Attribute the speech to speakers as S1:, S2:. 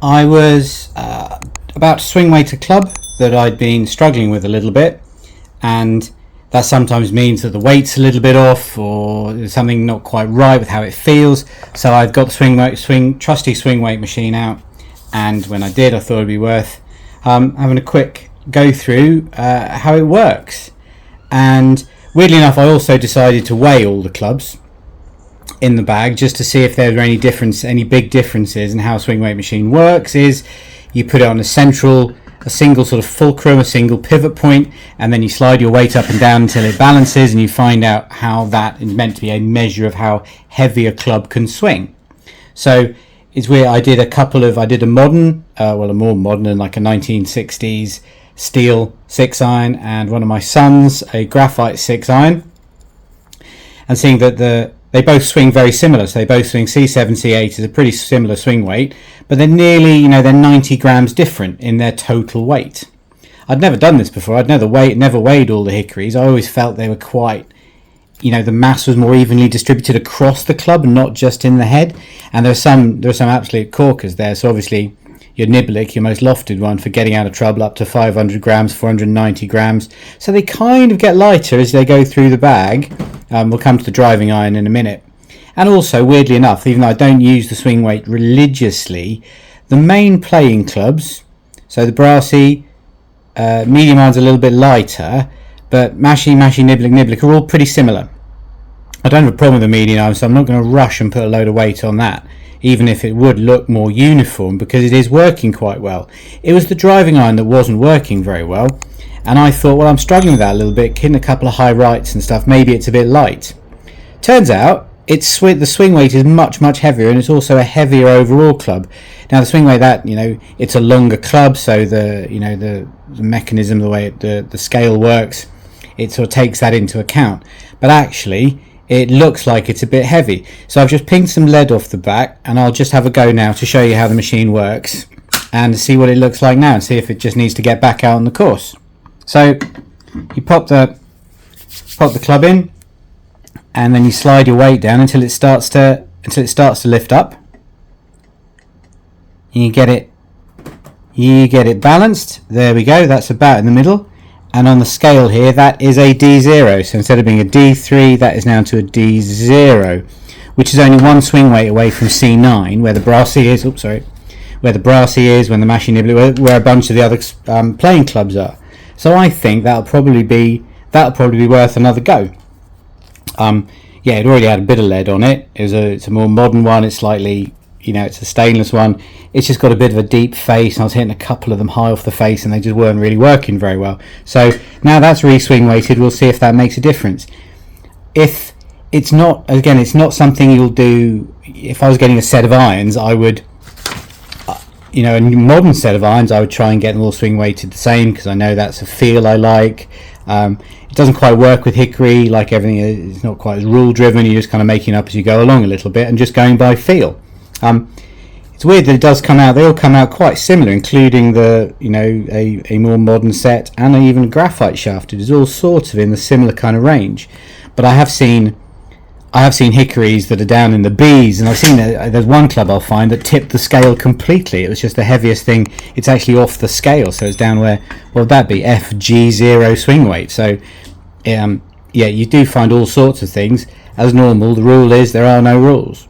S1: I was about to swing weight a club that I'd been struggling with a little bit, and that sometimes means that the weight's a little bit off or there's something not quite right with how it feels. So I've got the trusty swing weight machine out, and when I did, I thought it'd be worth having a quick go through how it works. And weirdly enough, I also decided to weigh all the clubs in the bag just to see if there were any big differences in how a swing weight machine works. Is you put it on a single sort of fulcrum, a single pivot point, and then you slide your weight up and down until it balances, and you find out how that is meant to be a measure of how heavy a club can swing. So it's weird. I did a modern, a more modern than like a 1960s steel 6-iron, and one of my sons a graphite 6-iron, and seeing that they both swing very similar. So they both swing C7, C8 is a pretty similar swing weight, but they're nearly, they're 90 grams different in their total weight. I'd never done this before. I'd never weighed all the Hickories. I always felt they were quite, the mass was more evenly distributed across the club, not just in the head. And there are some absolute corkers there. So obviously your Niblick, your most lofted one, for getting out of trouble, up to 500 grams, 490 grams. So they kind of get lighter as they go through the bag. We'll come to the driving iron in a minute. And also, weirdly enough, even though I don't use the swing weight religiously, the main playing clubs, so the brassy, medium iron's a little bit lighter, but mashy, Niblick are all pretty similar. I don't have a problem with the medium iron, so I'm not going to rush and put a load of weight on that, even if it would look more uniform, because it is working quite well. It was the driving iron that wasn't working very well, and I thought, well, I'm struggling with that a little bit, hitting a couple of high rights and stuff, maybe it's a bit light. Turns out the swing weight is much, much heavier, and it's also a heavier overall club. Now the swing weight, it's a longer club, so the mechanism, the way the scale works, it sort of takes that into account. But actually, it looks like it's a bit heavy. So I've just pinged some lead off the back, and I'll just have a go now to show you how the machine works and see what it looks like now, and see if it just needs to get back out on the course. So you pop the club in, and then you slide your weight down until it starts to lift up. You get it balanced. There we go. That's about in the middle. And on the scale here, that is a D0. So instead of being a D3, that is now to a D0, which is only one swing weight away from C9, where the brassy is. Where the brassy is, when the mashy Niblick, where a bunch of the other playing clubs are. So I think that'll probably be worth another go. It already had a bit of lead on it. It's a more modern one. It's slightly, it's a stainless one. It's just got a bit of a deep face, and I was hitting a couple of them high off the face, and they just weren't really working very well. So now that's re-swing weighted. We'll see if that makes a difference. If it's not, again, it's not something you'll do. If I was getting a set of irons, I would, a modern set of irons, I would try and get them all swing weighted the same, because I know that's a feel I like. It doesn't quite work with Hickory, like everything. It's not quite as rule driven. You're just kind of making up as you go along a little bit and just going by feel. It's weird that it does come out. They all come out quite similar, including the a more modern set, and even graphite shafted is all sorts of in the similar kind of range. But I have seen Hickories that are down in the Bs, and I've seen there's one club I'll find that tipped the scale completely. It was just the heaviest thing. It's actually off the scale, so it's down where, what would that be, FG0 swing weight. So you do find all sorts of things. As normal, the rule is there are no rules.